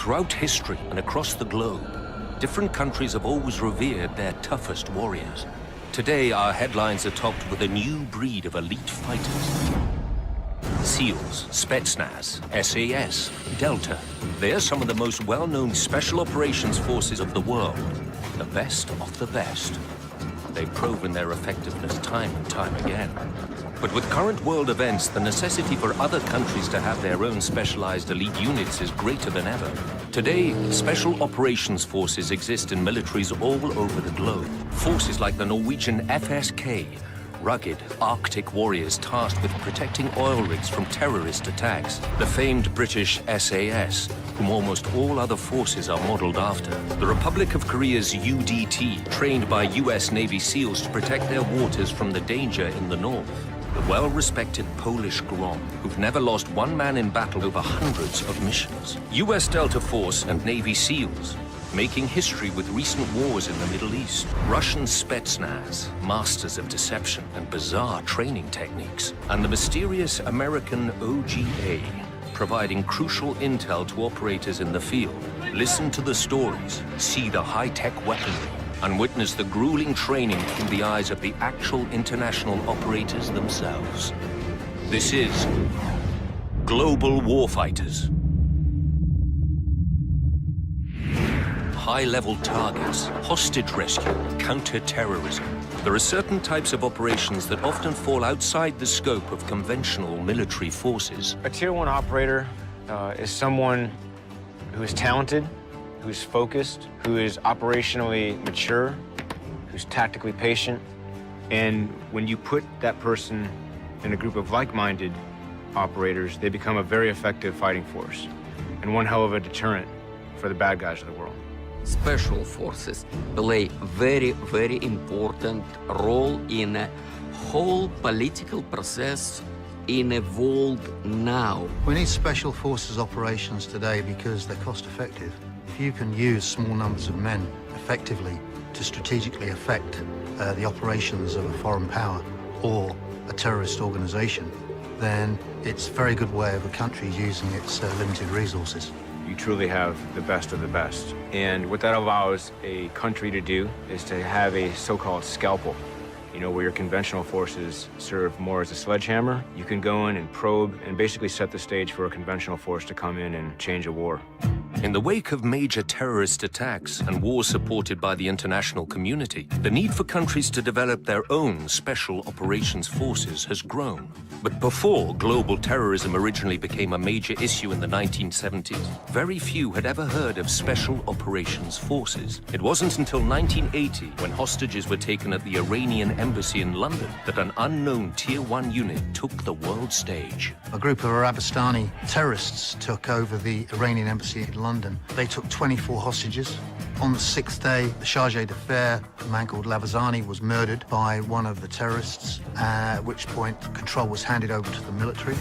Throughout history and across the globe, different countries have always revered their toughest warriors. Today, our headlines are topped with a new breed of elite fighters. SEALs, Spetsnaz, SAS, Delta. They are some of the most well-known special operations forces of the world. The best of the best. They've proven their effectiveness time and time again. But with current world events, the necessity for other countries to have their own specialized elite units is greater than ever. Today, special operations forces exist in militaries all over the globe. Forces like the Norwegian FSK, rugged Arctic warriors tasked with protecting oil rigs from terrorist attacks. The famed British SAS, whom almost all other forces are modeled after. The Republic of Korea's UDT, trained by US Navy SEALs to protect their waters from the danger in the north. The well-respected Polish GRU, who've never lost one man in battle over hundreds of missions. US Delta Force and Navy SEALs, making history with recent wars in the Middle East. Russian Spetsnaz, masters of deception and bizarre training techniques. And the mysterious American OGA, providing crucial intel to operators in the field. Listen to the stories, see the high-tech weaponry, and witness the grueling training through the eyes of the actual international operators themselves. This is Global Warfighters. High-level targets, hostage rescue, counter-terrorism. There are certain types of operations that often fall outside the scope of conventional military forces. A Tier 1 operator is someone who is talented, who's focused, who is operationally mature, who's tactically patient. And when you put that person in a group of like-minded operators, they become a very effective fighting force and one hell of a deterrent for the bad guys of the world. Special forces play very, very important role in a whole political process in a world now. We need special forces operations today because they're cost effective. If you can use small numbers of men effectively to strategically affect the operations of a foreign power or a terrorist organization, then it's a very good way of a country using its limited resources. You truly have the best of the best. And what that allows a country to do is to have a so-called scalpel. You know, where your conventional forces serve more as a sledgehammer, you can go in and probe and basically set the stage for a conventional force to come in and change a war. In the wake of major terrorist attacks and wars supported by the international community, the need for countries to develop their own special operations forces has grown. But before global terrorism originally became a major issue in the 1970s, very few had ever heard of special operations forces. It wasn't until 1980, when hostages were taken at the Iranian embassy in London, that an unknown Tier 1 unit took the world stage. A group of Arabistani terrorists took over the Iranian embassy in London. They took 24 hostages. On the 6th day, the ŝenģɪjə d'affaires, a man called Lavazani, was murdered by one of the terrorists, at which point control was handed over to the military.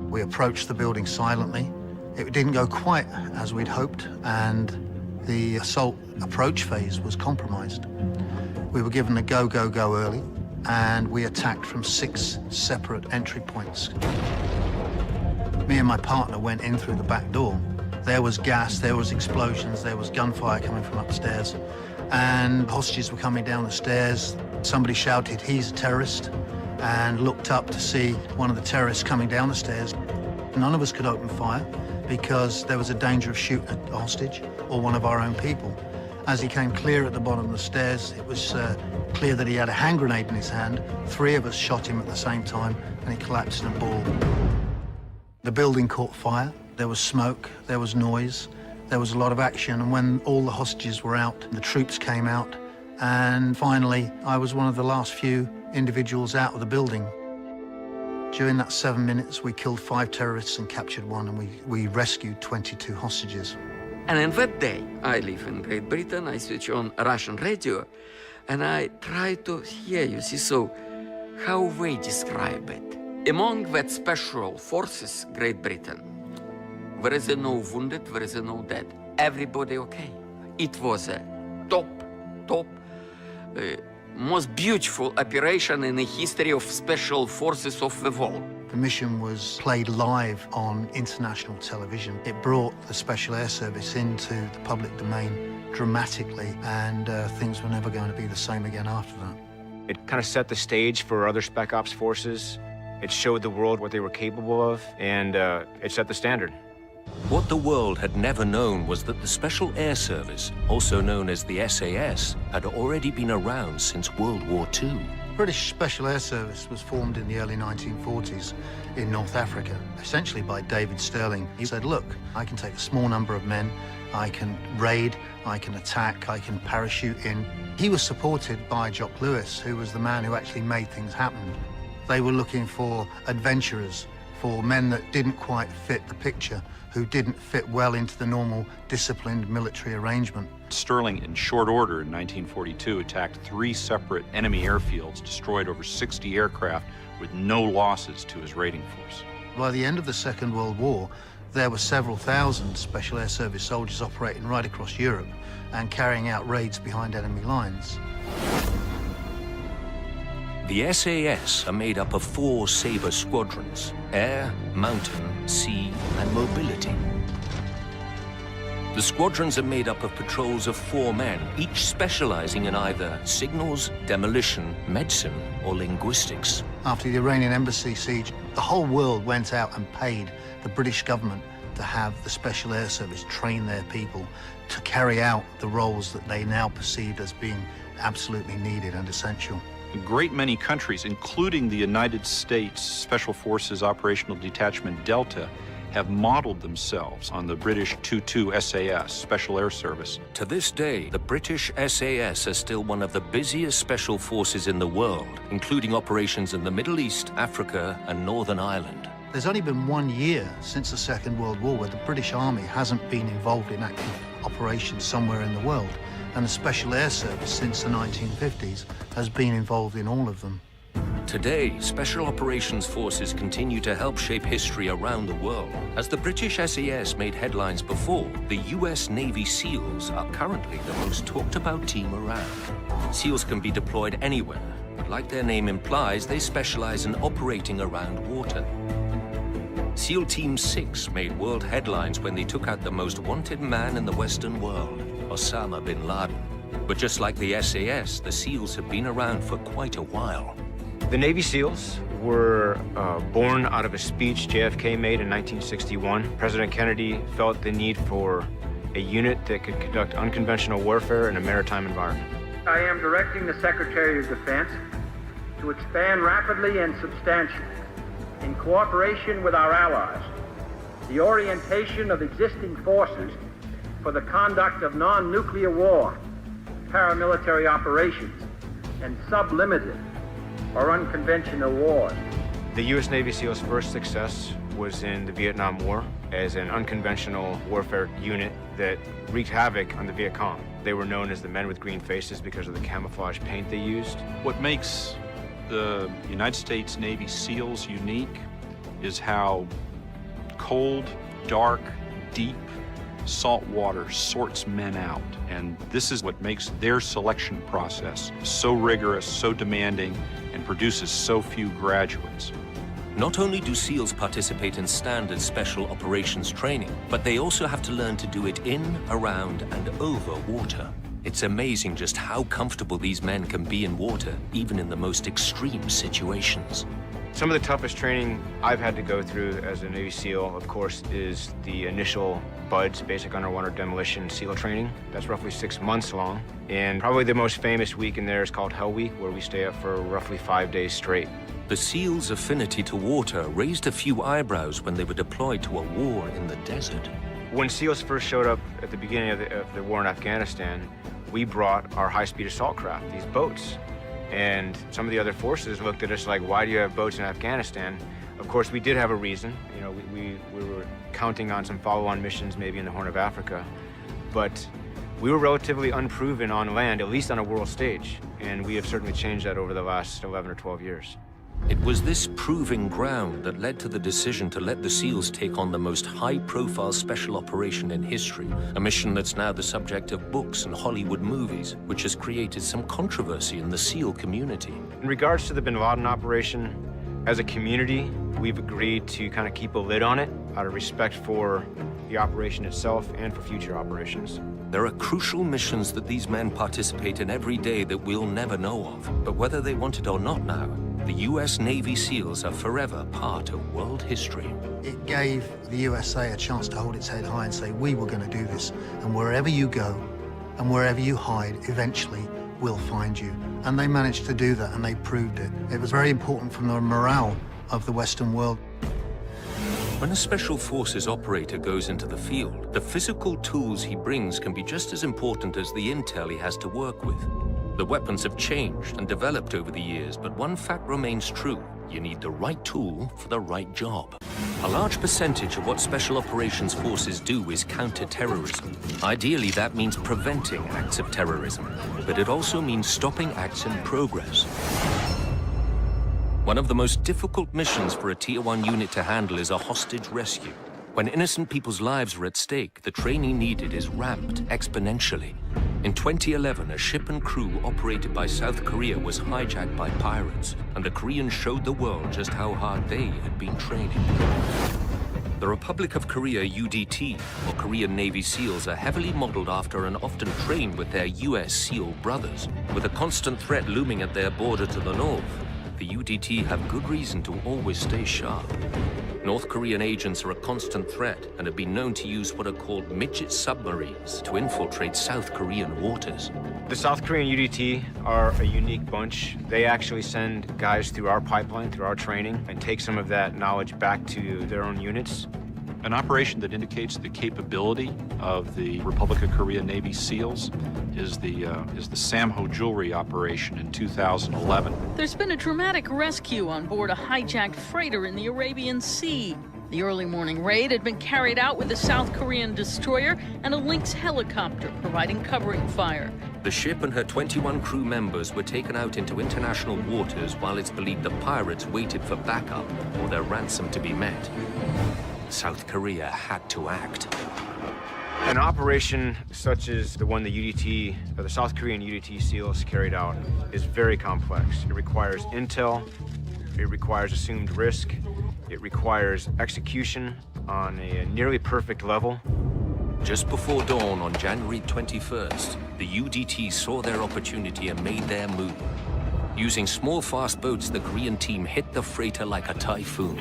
We approached the building silently. It didn't go quite as we'd hoped, and the assault approach phase was compromised. We were given a go, go, go early, and we attacked from 6 separate entry points. Me and my partner went in through the back door. There was gas, there was explosions, there was gunfire coming from upstairs, and hostages were coming down the stairs. Somebody shouted, "He's a terrorist," and looked up to see one of the terrorists coming down the stairs. None of us could open fire because there was a danger of shooting a hostage or one of our own people. As he came clear at the bottom of the stairs, it was clear that he had a hand grenade in his hand. 3 of us shot him at the same time, and he collapsed in a ball. The building caught fire. There was smoke, there was noise, there was a lot of action, and when all the hostages were out, the troops came out, and finally, I was one of the last few individuals out of the building. During that 7 minutes, we killed 5 terrorists and captured 1, and we rescued 22 hostages. And in that day, I live in Great Britain, I switch on Russian radio, and I try to hear, you see, so how they describe it. Among that special forces, Great Britain, there is no wounded, there is no dead. Everybody okay. It was a top, most beautiful operation in the history of special forces of the world. The mission was played live on international television. It brought the Special Air Service into the public domain dramatically, and things were never going to be the same again after that. It kind of set the stage for other Spec Ops forces. It showed the world what they were capable of, and it set the standard. What the world had never known was that the Special Air Service, also known as the SAS, had already been around since World War II. British Special Air Service was formed in the early 1940s in North Africa, essentially by David Sterling. He said, look, I can take a small number of men, I can raid, I can attack, I can parachute in. He was supported by Jock Lewis, who was the man who actually made things happen. They were looking for adventurers, for men that didn't quite fit the picture, who didn't fit well into the normal disciplined military arrangement. Sterling, in short order in 1942, attacked 3 separate enemy airfields, destroyed over 60 aircraft with no losses to his raiding force. By the end of the Second World War, there were several thousand Special Air Service soldiers operating right across Europe and carrying out raids behind enemy lines. The SAS are made up of 4 Sabre squadrons: air, mountain, sea, and mobility. The squadrons are made up of patrols of 4 men, each specializing in either signals, demolition, medicine, or linguistics. After the Iranian embassy siege, the whole world went out and paid the British government to have the Special Air Service train their people to carry out the roles that they now perceived as being absolutely needed and essential. A great many countries, including the United States Special Forces Operational Detachment Delta, have modeled themselves on the British 2-2 SAS, Special Air Service. To this day, the British SAS are still one of the busiest special forces in the world, including operations in the Middle East, Africa, and Northern Ireland. There's only been 1 year since the Second World War where the British Army hasn't been involved in active operations somewhere in the world, and the Special Air Service since the 1950s has been involved in all of them. Today, Special Operations Forces continue to help shape history around the world. As the British SAS made headlines before, the US Navy SEALs are currently the most talked about team around. SEALs can be deployed anywhere, but like their name implies, they specialize in operating around water. SEAL Team 6 made world headlines when they took out the most wanted man in the Western world, Osama bin Laden. But just like the SAS, the SEALs have been around for quite a while. The Navy SEALs were born out of a speech JFK made in 1961. President Kennedy felt the need for a unit that could conduct unconventional warfare in a maritime environment. I am directing the Secretary of Defense to expand rapidly and substantially, in cooperation with our allies, the orientation of existing forces for the conduct of non-nuclear war, paramilitary operations, and sublimited or unconventional wars. The U.S. Navy SEALs' first success was in the Vietnam War as an unconventional warfare unit that wreaked havoc on the Viet Cong. They were known as the men with green faces because of the camouflage paint they used. What makes the United States Navy SEALs unique is how cold, dark, deep, salt water sorts men out. And this is what makes their selection process so rigorous, so demanding, and produces so few graduates. Not only do SEALs participate in standard special operations training, but they also have to learn to do it in, around, and over water. It's amazing just how comfortable these men can be in water, even in the most extreme situations. Some of the toughest training I've had to go through as a Navy SEAL, of course, is the initial BUDS, Basic Underwater Demolition SEAL training. That's roughly 6 months long. And probably the most famous week in there is called Hell Week, where we stay up for roughly 5 days straight. The SEALs' affinity to water raised a few eyebrows when they were deployed to a war in the desert. When SEALs first showed up at the beginning of the war in Afghanistan, we brought our high-speed assault craft, these boats. And some of the other forces looked at us like, why do you have boats in Afghanistan? Of course, we did have a reason. You know, we were counting on some follow-on missions maybe in the Horn of Africa. But we were relatively unproven on land, at least on a world stage. And we have certainly changed that over the last 11 or 12 years. It was this proving ground that led to the decision to let the SEALs take on the most high-profile special operation in history, a mission that's now the subject of books and Hollywood movies, which has created some controversy in the SEAL community. In regards to the bin Laden operation, As a community, we've agreed to kind of keep a lid on it out of respect for the operation itself and for future operations. There are crucial missions that these men participate in every day that we'll never know of. But whether they want it or not now, the US Navy SEALs are forever part of world history. It gave the USA a chance to hold its head high and say, we were going to do this. And wherever you go and wherever you hide, eventually we'll find you. And they managed to do that, and they proved it. It was very important for the morale of the Western world. When a Special Forces operator goes into the field, the physical tools he brings can be just as important as the intel he has to work with. The weapons have changed and developed over the years, but one fact remains true. You need the right tool for the right job. A large percentage of what Special Operations Forces do is counter-terrorism. Ideally, that means preventing acts of terrorism, but it also means stopping acts in progress. One of the most difficult missions for a Tier 1 unit to handle is a hostage rescue. When innocent people's lives are at stake, the training needed is ramped exponentially. In 2011, a ship and crew operated by South Korea was hijacked by pirates, and the Koreans showed the world just how hard they had been training. The Republic of Korea UDT, or Korean Navy SEALs, are heavily modeled after and often trained with their US SEAL brothers. With a constant threat looming at their border to the north, the UDT have good reason to always stay sharp. North Korean agents are a constant threat and have been known to use what are called midget submarines to infiltrate South Korean waters. The South Korean UDT are a unique bunch. They actually send guys through our pipeline, through our training, and take some of that knowledge back to their own units. An operation that indicates the capability of the Republic of Korea Navy SEALs is the Samho jewelry operation in 2011. There's been a dramatic rescue on board a hijacked freighter in the Arabian Sea. The early morning raid had been carried out with a South Korean destroyer and a Lynx helicopter providing covering fire. The ship and her 21 crew members were taken out into international waters while it's believed the pirates waited for backup or their ransom to be met. South Korea had to act. An operation such as the one the UDT, or the South Korean UDT SEALs carried out, is very complex. It requires intel, it requires assumed risk, it requires execution on a nearly perfect level. Just before dawn on January 21st, the UDT saw their opportunity and made their move. Using small, fast boats, the Korean team hit the freighter like a typhoon.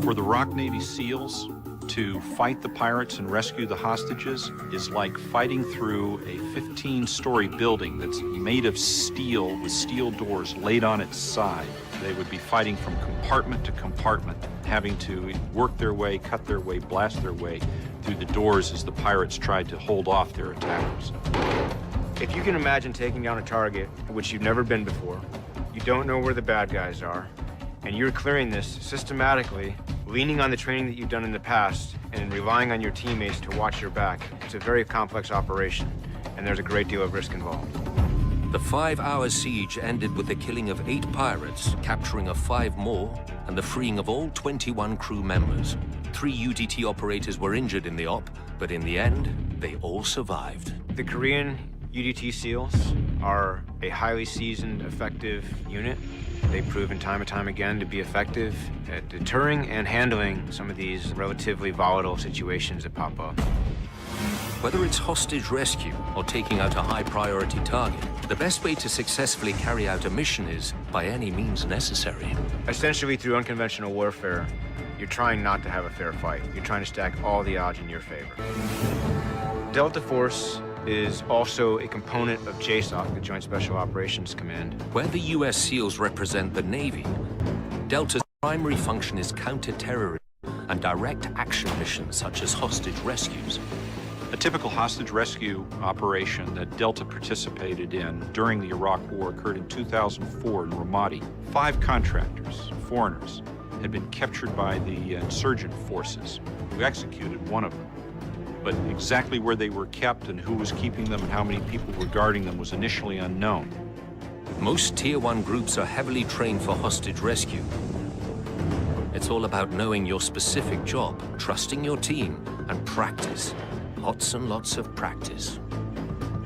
For the ROK Navy SEALs, to fight the pirates and rescue the hostages is like fighting through a 15-story building that's made of steel with steel doors laid on its side. They would be fighting from compartment to compartment, having to work their way, cut their way, blast their way through the doors as the pirates tried to hold off their attackers. If you can imagine taking down a target in which you've never been before, you don't know where the bad guys are, and you're clearing this systematically, leaning on the training that you've done in the past and relying on your teammates to watch your back, it's a very complex operation, and there's a great deal of risk involved. The 5-hour siege ended with the killing of 8 pirates, capturing of 5 more, and the freeing of all 21 crew members. 3 UDT operators were injured in the op, but in the end, they all survived. The Korean UDT SEALs are a highly seasoned, effective unit. They've proven time and time again to be effective at deterring and handling some of these relatively volatile situations that pop up. Whether it's hostage rescue or taking out a high-priority target, the best way to successfully carry out a mission is by any means necessary. Essentially, through unconventional warfare, you're trying not to have a fair fight. You're trying to stack all the odds in your favor. Delta Force is also a component of JSOC, the Joint Special Operations Command. Where the US SEALs represent the Navy, Delta's primary function is counter-terrorism and direct action missions such as hostage rescues. A typical hostage rescue operation that Delta participated in during the Iraq War occurred in 2004 in Ramadi. 5 contractors, foreigners, had been captured by the insurgent forces, who executed one of them. But exactly where they were kept and who was keeping them and how many people were guarding them was initially unknown. Most Tier 1 groups are heavily trained for hostage rescue. It's all about knowing your specific job, trusting your team, and practice. Lots and lots of practice.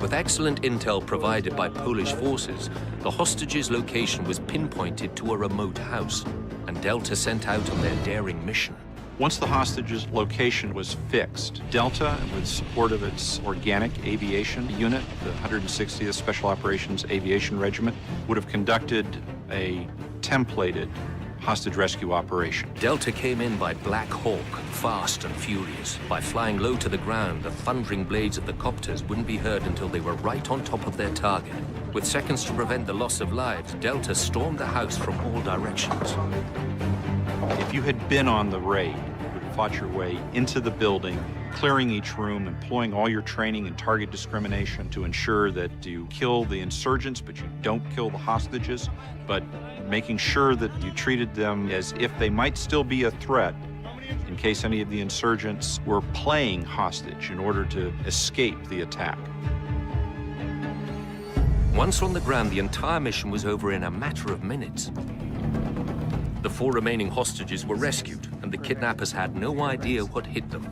With excellent intel provided by Polish forces, the hostages' location was pinpointed to a remote house, and Delta sent out on their daring mission. Once the hostages' location was fixed, Delta, with support of its organic aviation unit, the 160th Special Operations Aviation Regiment, would have conducted a templated hostage rescue operation. Delta came in by Black Hawk, fast and furious. By flying low to the ground, the thundering blades of the copters wouldn't be heard until they were right on top of their target. With seconds to prevent the loss of lives, Delta stormed the house from all directions. If you had been on the raid, you would have fought your way into the building, clearing each room, employing all your training and target discrimination to ensure that you kill the insurgents, but you don't kill the hostages, but making sure that you treated them as if they might still be a threat in case any of the insurgents were playing hostage in order to escape the attack. Once on the ground, the entire mission was over in a matter of minutes. The 4 remaining hostages were rescued, and the kidnappers had no idea what hit them.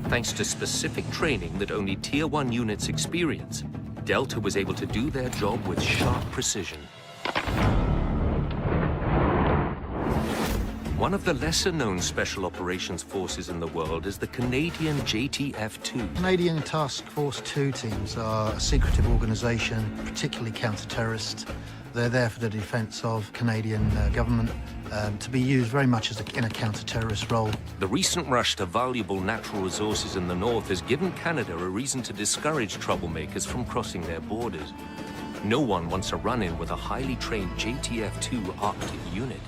Thanks to specific training that only Tier 1 units experience, Delta was able to do their job with sharp precision. One of the lesser-known special operations forces in the world is the Canadian JTF-2. Canadian Task Force 2 teams are a secretive organisation, particularly counter-terrorist. They're there for the defence of Canadian government, to be used very much as in a counter-terrorist role. The recent rush to valuable natural resources in the north has given Canada a reason to discourage troublemakers from crossing their borders. No one wants a run-in with a highly trained JTF-2 Arctic unit.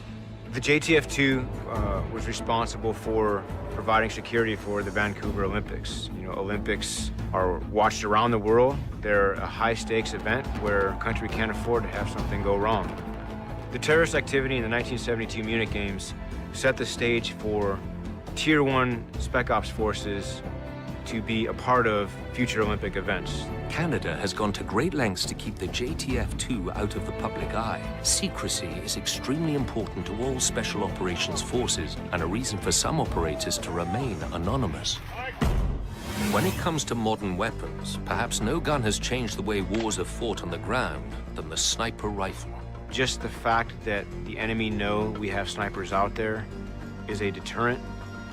The JTF-2 was responsible for providing security for the Vancouver Olympics. You know, Olympics are watched around the world. They're a high-stakes event where a country can't afford to have something go wrong. The terrorist activity in the 1972 Munich Games set the stage for Tier 1 Spec Ops forces to be a part of future Olympic events. Canada has gone to great lengths to keep the JTF-2 out of the public eye. Secrecy is extremely important to all special operations forces, and a reason for some operators to remain anonymous. When it comes to modern weapons, perhaps no gun has changed the way wars are fought on the ground than the sniper rifle. Just the fact that the enemy know we have snipers out there is a deterrent,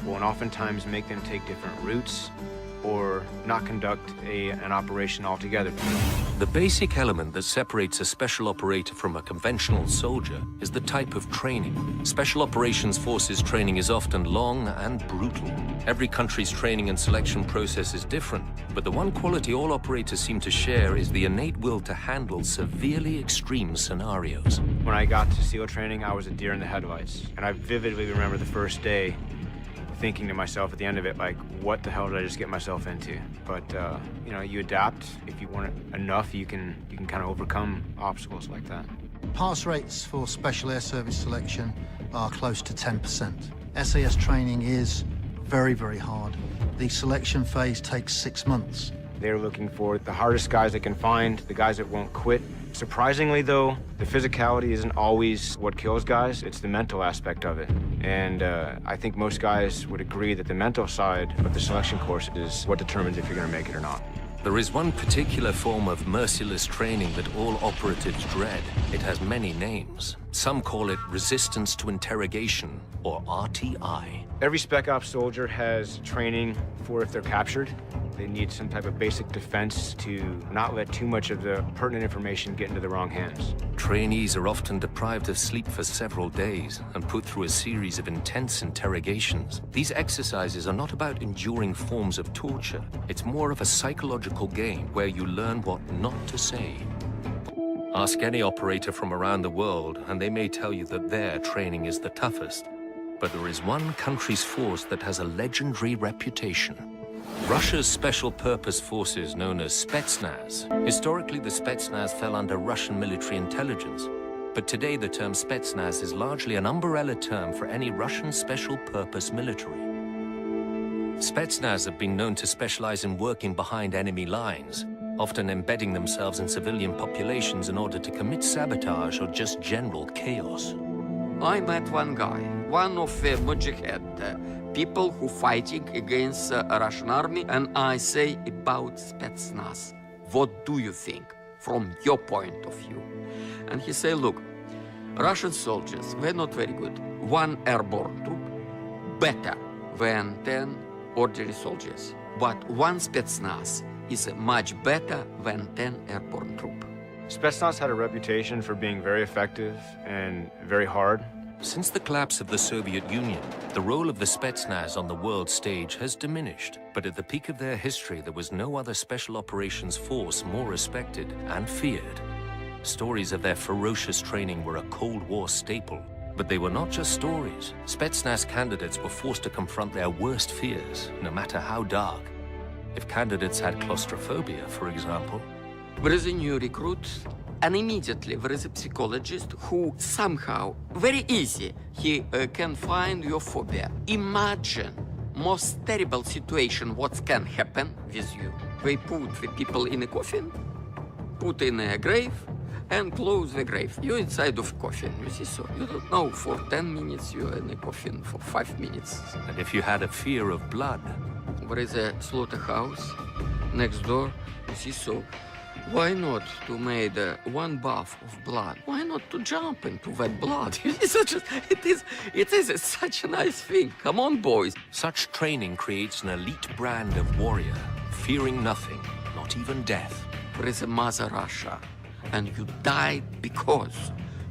will oftentimes make them take different routes or not conduct an operation altogether. The basic element that separates a special operator from a conventional soldier is the type of training. Special operations forces training is often long and brutal. Every country's training and selection process is different, but the one quality all operators seem to share is the innate will to handle severely extreme scenarios. When I got to SEAL training, I was a deer in the headlights, and I vividly remember the first day thinking to myself at the end of it, like, what the hell did I just get myself into? But you know, you adapt. If you want it enough, you can kind of overcome obstacles like that. Pass rates for Special Air Service selection are close to 10%. SAS training is very, very hard. The selection phase takes 6 months. They're looking for the hardest guys they can find, the guys that won't quit. Surprisingly, though, the physicality isn't always what kills guys. It's the mental aspect of it. And I think most guys would agree that the mental side of the selection course is what determines if you're going to make it or not. There is one particular form of merciless training that all operatives dread. It has many names. Some call it resistance to interrogation, or RTI. Every Spec Ops soldier has training for if they're captured. They need some type of basic defense to not let too much of the pertinent information get into the wrong hands. Trainees are often deprived of sleep for several days and put through a series of intense interrogations. These exercises are not about enduring forms of torture. It's more of a psychological game where you learn what not to say. Ask any operator from around the world, and they may tell you that their training is the toughest. But there is one country's force that has a legendary reputation. Russia's special purpose forces known as Spetsnaz. Historically, the Spetsnaz fell under Russian military intelligence. But today, the term Spetsnaz is largely an umbrella term for any Russian special purpose military. Spetsnaz have been known to specialize in working behind enemy lines, often embedding themselves in civilian populations in order to commit sabotage or just general chaos. I met one guy, one of the mujahid, people who fighting against Russian army, and I say about Spetsnaz. What do you think from your point of view? And he say, look, Russian soldiers, they're not very good. One airborne troop better than 10 ordinary soldiers. But one Spetsnaz is much better than 10 airborne troop. Spetsnaz had a reputation for being very effective and very hard. Since the collapse of the Soviet Union, the role of the Spetsnaz on the world stage has diminished. But at the peak of their history, there was no other special operations force more respected and feared. Stories of their ferocious training were a Cold War staple. But they were not just stories. Spetsnaz candidates were forced to confront their worst fears, no matter how dark. If candidates had claustrophobia, for example. There is a new recruit, and immediately there is a psychologist who somehow, very easy, he can find your phobia. Imagine most terrible situation what can happen with you. They put the people in a coffin, put in a grave, and close the grave. You're inside of coffin, you see, so you don't know, for 10 minutes you're in a coffin, for 5 minutes. And if you had a fear of blood, there is a slaughterhouse next door, you see, so why not to make one bath of blood? Why not to jump into that blood? It is such a nice thing. Come on, boys. such training creates an elite brand of warrior, fearing nothing, not even death. There is a Mother Russia, and you died because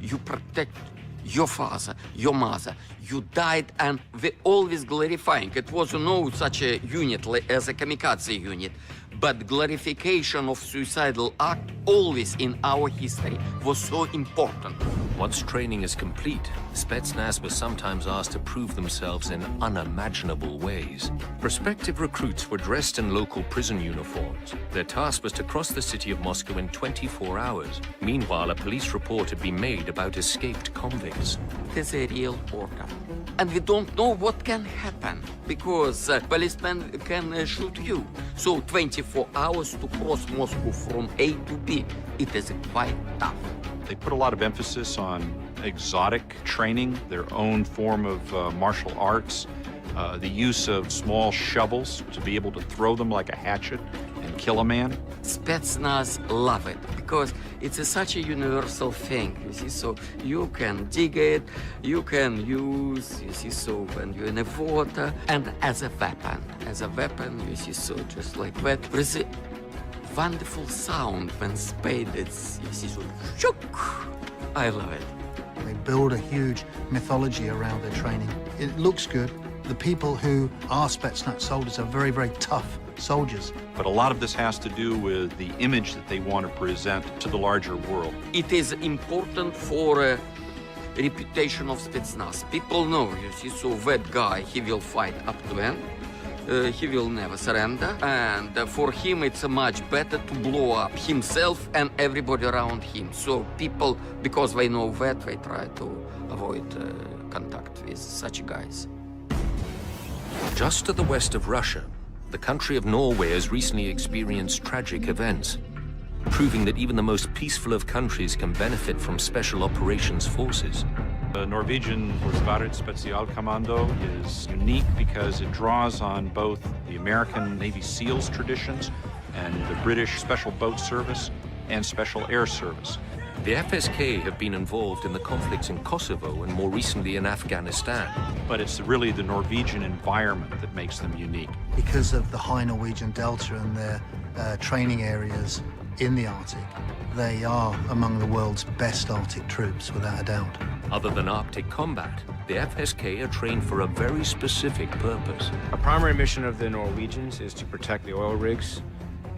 you protect your father, your mother. You died, and they always glorifying. It was no such a unit as a kamikaze unit, but glorification of suicidal act always in our history was so important. Once training is complete, Spetsnaz was sometimes asked to prove themselves in unimaginable ways. Prospective recruits were dressed in local prison uniforms. Their task was to cross the city of Moscow in 24 hours. Meanwhile, a police report had been made about escaped convicts. It is a real order. And we don't know what can happen, because policemen can shoot you. So 24 hours to cross Moscow from A to B, it is quite tough. They put a lot of emphasis on exotic training, their own form of martial arts, the use of small shovels to be able to throw them like a hatchet and kill a man. Spetsnaz love it because it's such a universal thing, you see, so you can dig it, you can use, you see, so when you're in the water, and as a weapon, you see, so just like that. There's a wonderful sound when spade is, you see, so shook. I love it. They build a huge mythology around their training. It looks good. The people who are Spetsnaz soldiers are very, very tough soldiers. But a lot of this has to do with the image that they want to present to the larger world. It is important for reputation of Spetsnaz. People know, you see, so that guy, he will fight up to end. He will never surrender, and for him it's much better to blow up himself and everybody around him. So people, because they know that, they try to avoid contact with such guys. Just to the west of Russia, the country of Norway has recently experienced tragic events, proving that even the most peaceful of countries can benefit from special operations forces. The Norwegian Warfighters Spesialkommando is unique because it draws on both the American Navy SEALs traditions and the British Special Boat Service and Special Air Service. The FSK have been involved in the conflicts in Kosovo and more recently in Afghanistan. But it's really the Norwegian environment that makes them unique. Because of the high Norwegian Delta and their training areas in the Arctic, they are among the world's best Arctic troops, without a doubt. Other than Arctic combat, the FSK are trained for a very specific purpose. A primary mission of the Norwegians is to protect the oil rigs,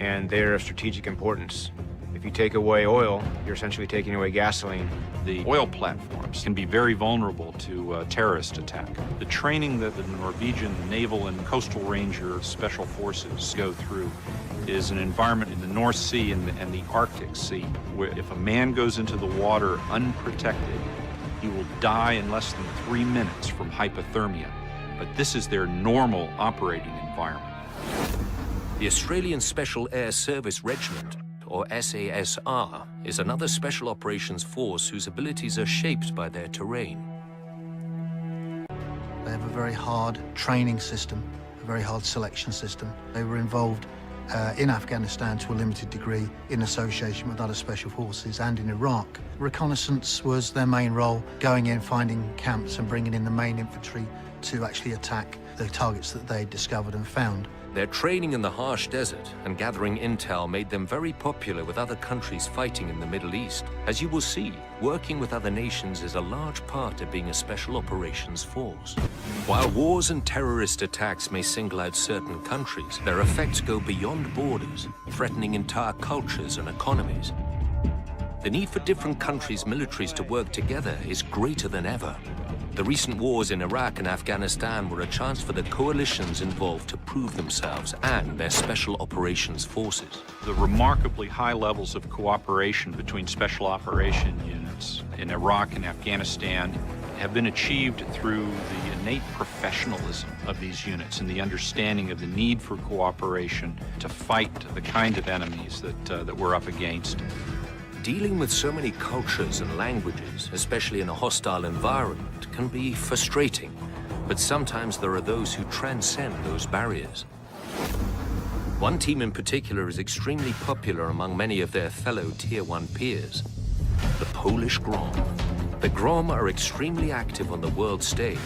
and they're of strategic importance. If you take away oil, you're essentially taking away gasoline. The oil platforms can be very vulnerable to terrorist attack. The training that the Norwegian Naval and Coastal Ranger Special Forces go through is an environment in the North Sea and the Arctic Sea, where if a man goes into the water unprotected, he will die in less than 3 minutes from hypothermia. But this is their normal operating environment. The Australian Special Air Service Regiment, or SASR, is another special operations force whose abilities are shaped by their terrain. They have a very hard training system, a very hard selection system. They were involved in Afghanistan to a limited degree in association with other special forces and in Iraq. Reconnaissance was their main role, going in, finding camps and bringing in the main infantry to actually attack the targets that they discovered and found. Their training in the harsh desert and gathering intel made them very popular with other countries fighting in the Middle East. As you will see, working with other nations is a large part of being a special operations force. While wars and terrorist attacks may single out certain countries, their effects go beyond borders, threatening entire cultures and economies. The need for different countries' militaries to work together is greater than ever. The recent wars in Iraq and Afghanistan were a chance for the coalitions involved to prove themselves and their special operations forces. The remarkably high levels of cooperation between special operation units in Iraq and Afghanistan have been achieved through the innate professionalism of these units and the understanding of the need for cooperation to fight the kind of enemies that we're up against. Dealing with so many cultures and languages, especially in a hostile environment, can be frustrating, but sometimes there are those who transcend those barriers. One team in particular is extremely popular among many of their fellow Tier 1 peers, the Polish GROM. The GROM are extremely active on the world stage.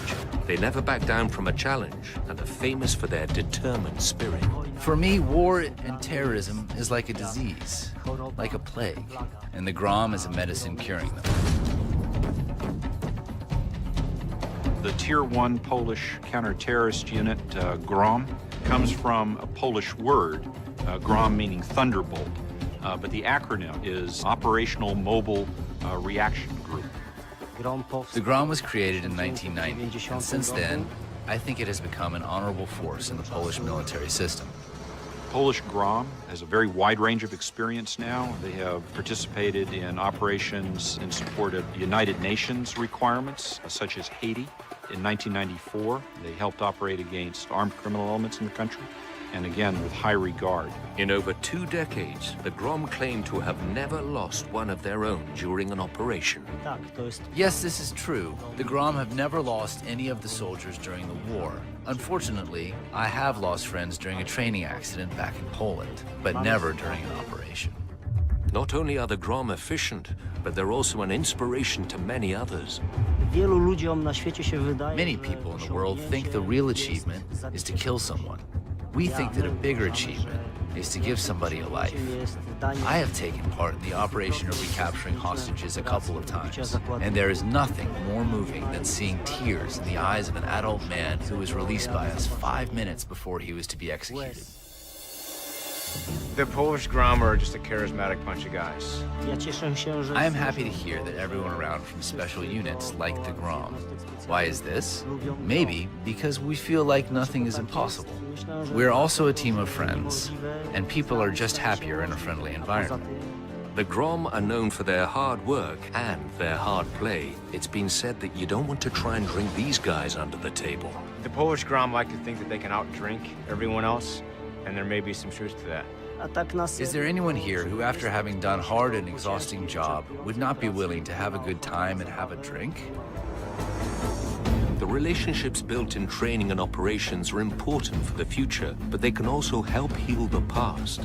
They never back down from a challenge and are famous for their determined spirit. For me, war and terrorism is like a disease, like a plague, and the GROM is a medicine curing them. The Tier 1 Polish counter-terrorist unit, GROM, comes from a Polish word, GROM meaning thunderbolt, but the acronym is Operational Mobile Reaction Group. The GROM was created in 1990, and since then, I think it has become an honorable force in the Polish military system. Polish GROM has a very wide range of experience now. They have participated in operations in support of United Nations requirements, such as Haiti. In 1994, they helped operate against armed criminal elements in the country, and again, with high regard. In over 2 decades, the GROM claim to have never lost one of their own during an operation. Yes, this is true. The GROM have never lost any of the soldiers during the war. Unfortunately, I have lost friends during a training accident back in Poland, but never during an operation. Not only are the GROM efficient, but they're also an inspiration to many others. Many people in the world think the real achievement is to kill someone. We think that a bigger achievement is to give somebody a life. I have taken part in the operation of recapturing hostages a couple of times, and there is nothing more moving than seeing tears in the eyes of an adult man who was released by us 5 minutes before he was to be executed. The Polish GROM are just a charismatic bunch of guys. I am happy to hear that everyone around from special units like the GROM. Why is this? Maybe because we feel like nothing is impossible. We're also a team of friends, and people are just happier in a friendly environment. The GROM are known for their hard work and their hard play. It's been said that you don't want to try and bring these guys under the table. The Polish GROM like to think that they can outdrink everyone else, and there may be some truth to that. Is there anyone here who, after having done hard and exhausting job, would not be willing to have a good time and have a drink? The relationships built in training and operations are important for the future, but they can also help heal the past.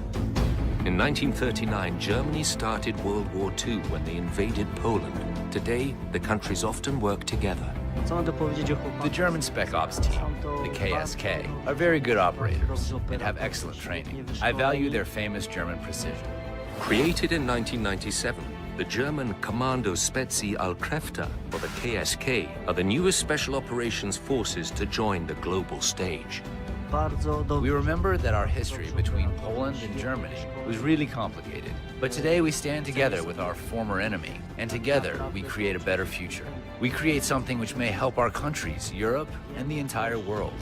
In 1939, Germany started World War II when they invaded Poland. Today, the countries often work together. The German Spec Ops team, the KSK, are very good operators and have excellent training. I value their famous German precision. Created in 1997, the German Kommando Spezialkräfte, or the KSK, are the newest special operations forces to join the global stage. We remember that our history between Poland and Germany was really complicated, but today we stand together with our former enemy, and together we create a better future. We create something which may help our countries, Europe, and the entire world.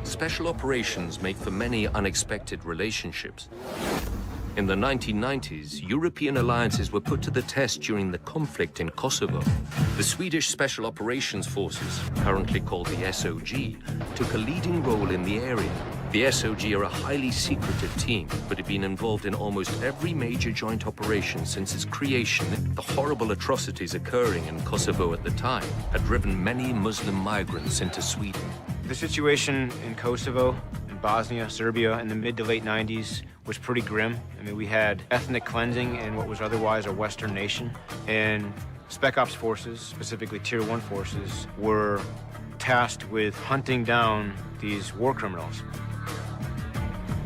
Special operations make for many unexpected relationships. In the 1990s, European alliances were put to the test during the conflict in Kosovo. The Swedish Special Operations Forces, currently called the SOG, took a leading role in the area. The SOG are a highly secretive team, but have been involved in almost every major joint operation since its creation. The horrible atrocities occurring in Kosovo at the time had driven many Muslim migrants into Sweden. The situation in Kosovo, in Bosnia, Serbia in the mid to late 90s was pretty grim. I mean, we had ethnic cleansing in what was otherwise a Western nation, and Spec Ops forces, specifically Tier 1 forces, were tasked with hunting down these war criminals.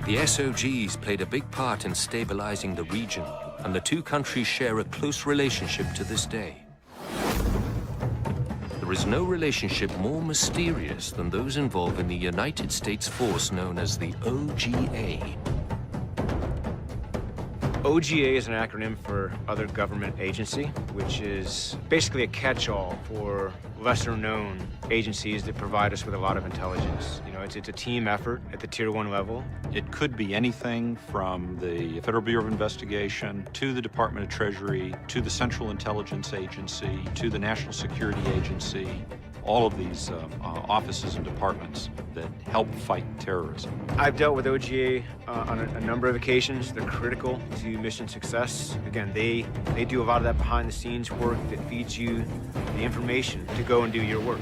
The SOGs played a big part in stabilizing the region, and the two countries share a close relationship to this day. There is no relationship more mysterious than those involved in the United States force known as the OGA. OGA is an acronym for Other Government Agency, which is basically a catch-all for lesser-known agencies that provide us with a lot of intelligence. You know, it's a team effort at the Tier 1 level. It could be anything from the Federal Bureau of Investigation to the Department of Treasury to the Central Intelligence Agency to the National Security Agency. All of these offices and departments that help fight terrorism. I've dealt with OGA on a number of occasions. They're critical to mission success. Again, they do a lot of that behind-the-scenes work that feeds you the information to go and do your work.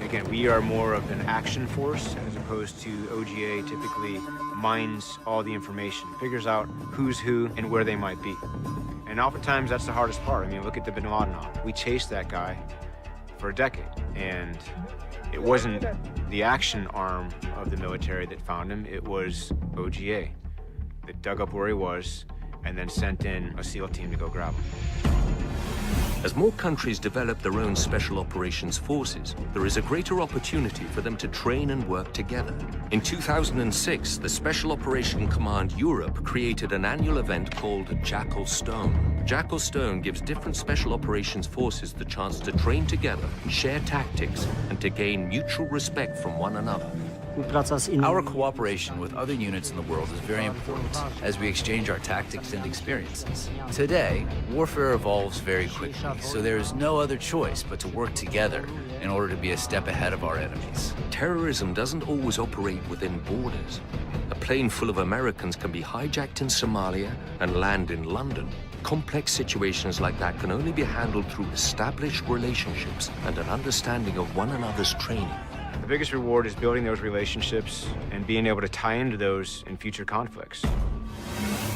Again, we are more of an action force as opposed to OGA typically mines all the information, figures out who's who and where they might be. And oftentimes that's the hardest part. I mean, look at the Bin Laden op. We chased that guy for a decade, and it wasn't the action arm of the military that found him, it was OGA that dug up where he was and then sent in a SEAL team to go grab him. As more countries develop their own special operations forces, there is a greater opportunity for them to train and work together. In 2006, the Special Operation Command Europe created an annual event called Jackal Stone. Jackal Stone gives different special operations forces the chance to train together, share tactics, and to gain mutual respect from one another. Our cooperation with other units in the world is very important as we exchange our tactics and experiences. Today, warfare evolves very quickly, so there is no other choice but to work together in order to be a step ahead of our enemies. Terrorism doesn't always operate within borders. A plane full of Americans can be hijacked in Somalia and land in London. Complex situations like that can only be handled through established relationships and an understanding of one another's training. The biggest reward is building those relationships and being able to tie into those in future conflicts.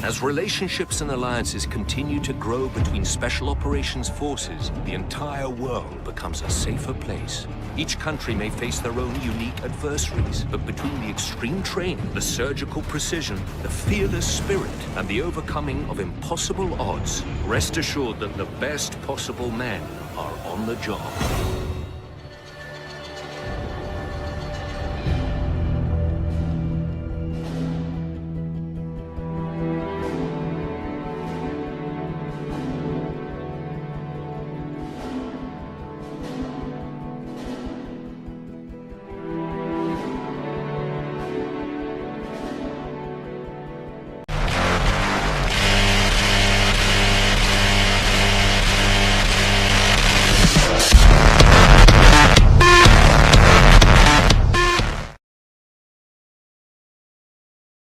As relationships and alliances continue to grow between special operations forces, the entire world becomes a safer place. Each country may face their own unique adversaries, but between the extreme training, the surgical precision, the fearless spirit, and the overcoming of impossible odds, rest assured that the best possible men are on the job.